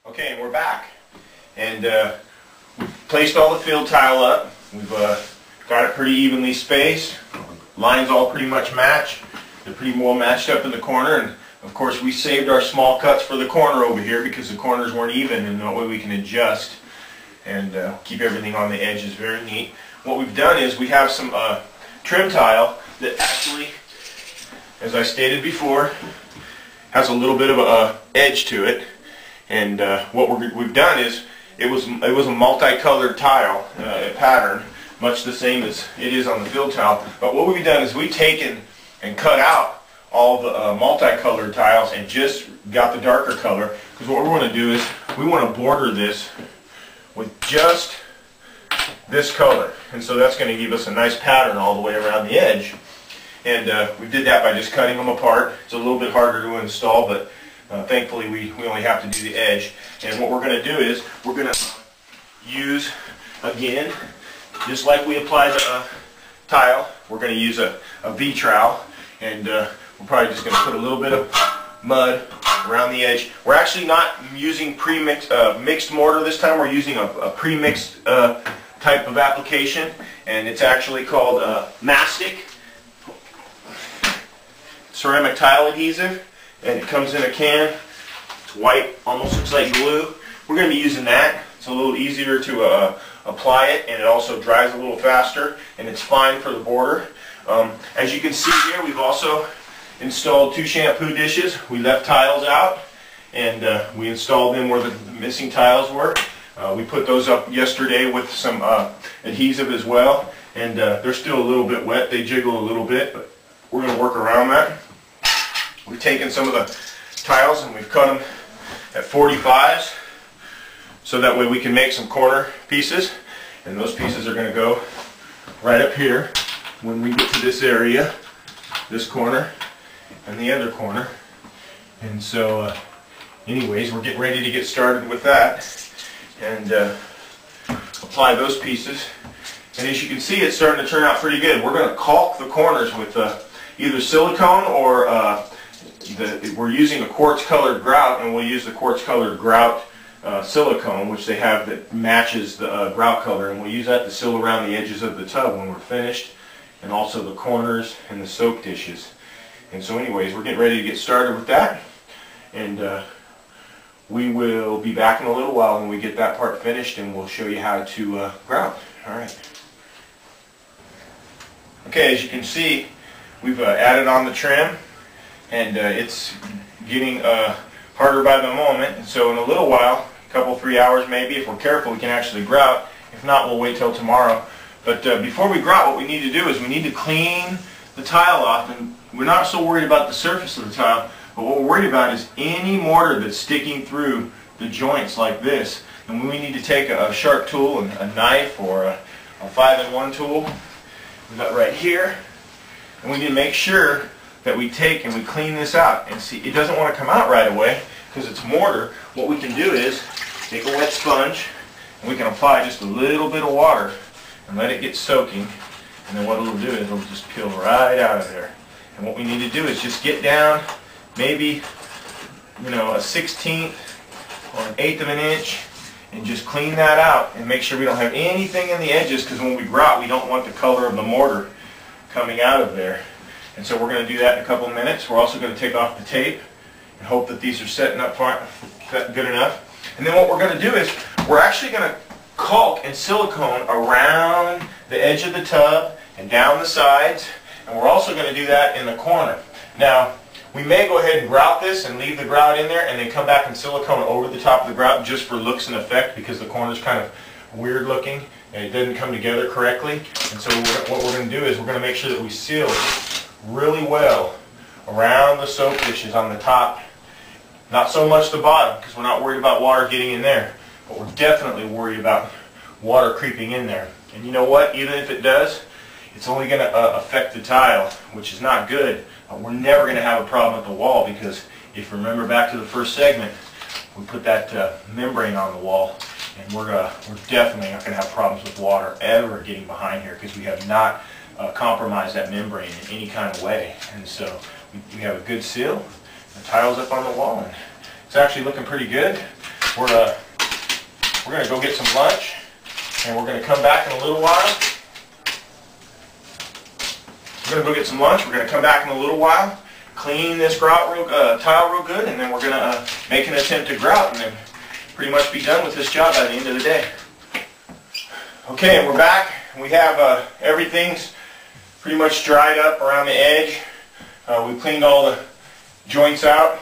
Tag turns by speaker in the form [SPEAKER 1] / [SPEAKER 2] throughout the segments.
[SPEAKER 1] Okay, and we're back. And we've placed all the field tile up. We've got it pretty evenly spaced. Lines all pretty much match. They're pretty well matched up in the corner. And of course we saved our small cuts for the corner over here because the corners weren't even, and that way we can adjust and keep everything on the edges very neat. What we've done is we have some trim tile that actually, as I stated before, has a little bit of a edge to it. And what we've done is it was a multicolored tile pattern, much the same as it is on the field tile. But what we've done is we've taken and cut out all the multicolored tiles and just got the darker color, because what we want to do is we want to border this with just this color, and so that's going to give us a nice pattern all the way around the edge. And we did that by just cutting them apart. It's a little bit harder to install, but thankfully we only have to do the edge. And what we're going to do is we're going to use, again, just like we applied the tile, we're going to use a V-trowel, and we're probably just going to put a little bit of mud around the edge. We're actually not using mixed mortar this time. We're using a pre-mixed type of application, and it's actually called Mastic ceramic tile adhesive, and it comes in a can. It's white, almost looks like glue. We're going to be using that. It's a little easier to apply it, and it also dries a little faster, and it's fine for the border. As you can see here, we've also installed 2 shampoo dishes. We left tiles out, and we installed them where the missing tiles were. We put those up yesterday with some adhesive as well, and they're still a little bit wet. They jiggle a little bit, but we're going to work around that. We've taken some of the tiles and we've cut them at 45s, so that way we can make some corner pieces, and those pieces are going to go right up here when we get to this area, this corner and the other corner. And so anyways, we're getting ready to get started with that and apply those pieces. And as you can see, it's starting to turn out pretty good. We're going to caulk the corners with either silicone or we're using a quartz colored grout, and we'll use the quartz colored grout silicone, which they have that matches the grout color, and we'll use that to seal around the edges of the tub when we're finished, and also the corners and the soap dishes. And so anyways, we're getting ready to get started with that, and we will be back in a little while when we get that part finished, and we'll show you how to grout. Alright. Okay, as you can see, we've added on the trim, and it's getting harder by the moment. And so in a little while, a couple, 3 hours maybe, if we're careful, we can actually grout. If not, we'll wait till tomorrow. But before we grout, what we need to do is we need to clean the tile off, and we're not so worried about the surface of the tile, but what we're worried about is any mortar that's sticking through the joints like this. And we need to take a sharp tool, and a knife, or a 5-in-1 tool. We've got right here, and we need to make sure that we take and we clean this out. And see, it doesn't want to come out right away because it's mortar. What we can do is take a wet sponge, and we can apply just a little bit of water and let it get soaking, and then what it'll do is it'll just peel right out of there. And what we need to do is just get down maybe, you know, a 1/16 or an 1/8 of an inch, and just clean that out and make sure we don't have anything in the edges, because when we grout, we don't want the color of the mortar coming out of there. And so we're going to do that in a couple of minutes. We're also going to take off the tape and hope that these are setting up good enough. And then what we're going to do is we're actually going to caulk and silicone around the edge of the tub and down the sides, and we're also going to do that in the corner. Now, we may go ahead and grout this and leave the grout in there and then come back and silicone over the top of the grout just for looks and effect, because the corner's kind of weird looking and it doesn't come together correctly. And so what we're going to do is we're going to make sure that we seal really well around the soap dishes on the top. Not so much the bottom, because we're not worried about water getting in there, but we're definitely worried about water creeping in there. And you know what? Even if it does, it's only going to affect the tile, which is not good. We're never going to have a problem with the wall, because if you remember back to the first segment, we put that membrane on the wall, and we're definitely not going to have problems with water ever getting behind here, because we have not compromised that membrane in any kind of way. And so we have a good seal. The tile's up on the wall, and it's actually looking pretty good. we're going to go get some lunch, and we're going to come back in a little while. We're going to go get some lunch. We're going to come back in a little while, clean this tile real good, and then we're going to make an attempt to grout, and then pretty much be done with this job by the end of the day. Okay, and we're back. We have everything's pretty much dried up around the edge. We've cleaned all the joints out.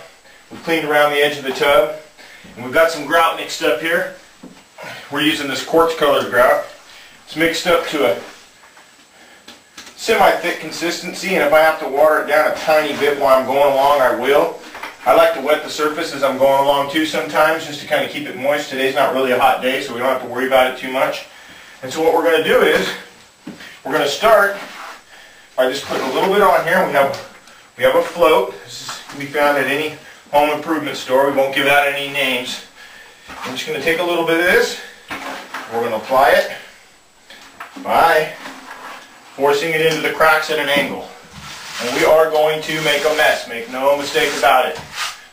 [SPEAKER 1] We've cleaned around the edge of the tub. And we've got some grout mixed up here. We're using this quartz colored grout. It's mixed up to a semi-thick consistency, and if I have to water it down a tiny bit while I'm going along, I will. I like to wet the surface as I'm going along too sometimes, just to kind of keep it moist. Today's not really a hot day, so we don't have to worry about it too much. And so what we're going to do is, we're going to start by just putting a little bit on here. We have a float. This can be found at any home improvement store. We won't give out any names. I'm just going to take a little bit of this. We're going to apply it by forcing it into the cracks at an angle. And we are going to make a mess. Make no mistake about it.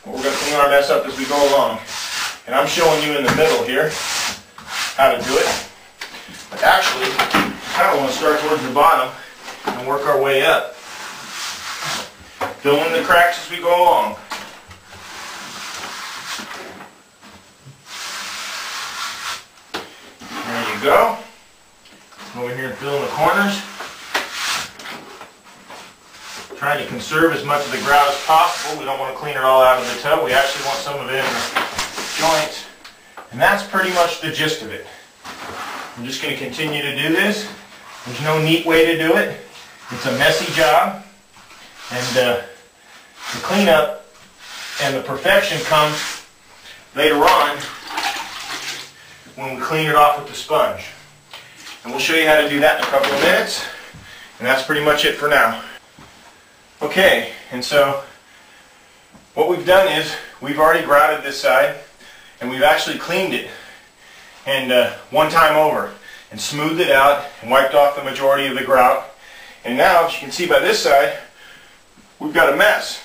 [SPEAKER 1] But we're going to clean our mess up as we go along. And I'm showing you in the middle here how to do it. But actually, I kind of want to start towards the bottom and work our way up. Fill in the cracks as we go along. There you go. Go over here and fill in the corners. Trying to conserve as much of the grout as possible. We don't want to clean it all out of the tub. We actually want some of it in the joints. And that's pretty much the gist of it. I'm just going to continue to do this. There's no neat way to do it. It's a messy job. And the cleanup and the perfection comes later on when we clean it off with the sponge. And we'll show you how to do that in a couple of minutes. And that's pretty much it for now. Okay, and so what we've done is we've already grouted this side, and we've actually cleaned it and one time over and smoothed it out and wiped off the majority of the grout. And now, as you can see by this side, we've got a mess.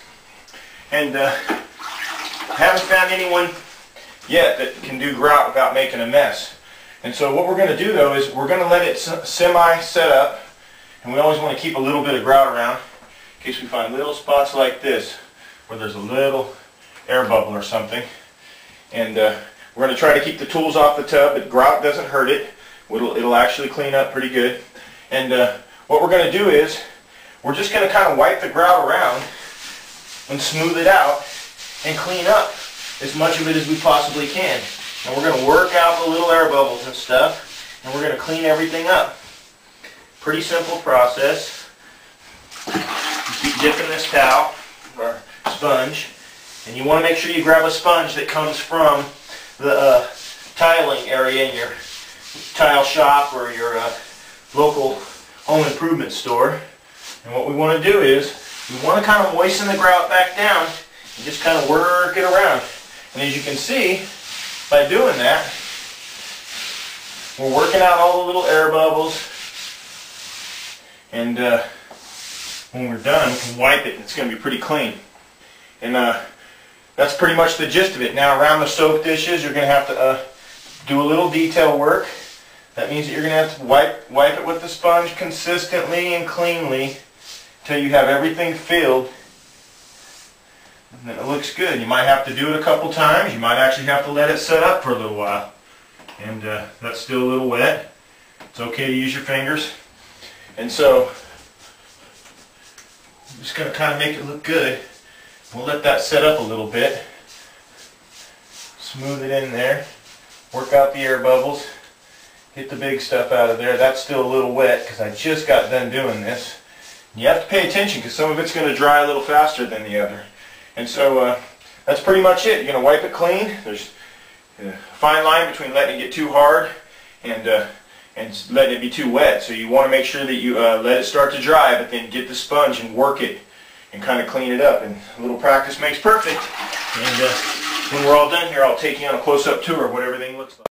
[SPEAKER 1] And I haven't found anyone yet that can do grout without making a mess. And so what we're going to do though is we're going to let it semi-set up, and we always want to keep a little bit of grout around in case we find little spots like this where there's a little air bubble or something. And we're going to try to keep the tools off the tub, but grout doesn't hurt it. It'll actually clean up pretty good. And what we're going to do is we're just going to kind of wipe the grout around and smooth it out and clean up as much of it as we possibly can. And we're going to work out the little air bubbles and stuff, and we're going to clean everything up. Pretty simple process. You keep dipping this towel or sponge, and you want to make sure you grab a sponge that comes from the tiling area in your tile shop or your local home improvement store. And what we want to do is we want to kind of moisten the grout back down and just kind of work it around. And as you can see, by doing that, we're working out all the little air bubbles. And when we're done, we can wipe it and it's going to be pretty clean. And that's pretty much the gist of it. Now around the soap dishes, you're going to have to do a little detail work. That means that you're going to have to wipe it with the sponge consistently and cleanly until you have everything filled. And then it looks good. You might have to do it a couple times. You might actually have to let it set up for a little while. And that's still a little wet. It's okay to use your fingers. And so I'm just going to kind of make it look good. We'll let that set up a little bit. Smooth it in there. Work out the air bubbles. Get the big stuff out of there. That's still a little wet because I just got done doing this. You have to pay attention because some of it's going to dry a little faster than the other. And so that's pretty much it. You're going to wipe it clean. There's a fine line between letting it get too hard and letting it be too wet. So you want to make sure that you let it start to dry, but then get the sponge and work it and kind of clean it up. And a little practice makes perfect. And when we're all done here, I'll take you on a close-up tour of what everything looks like.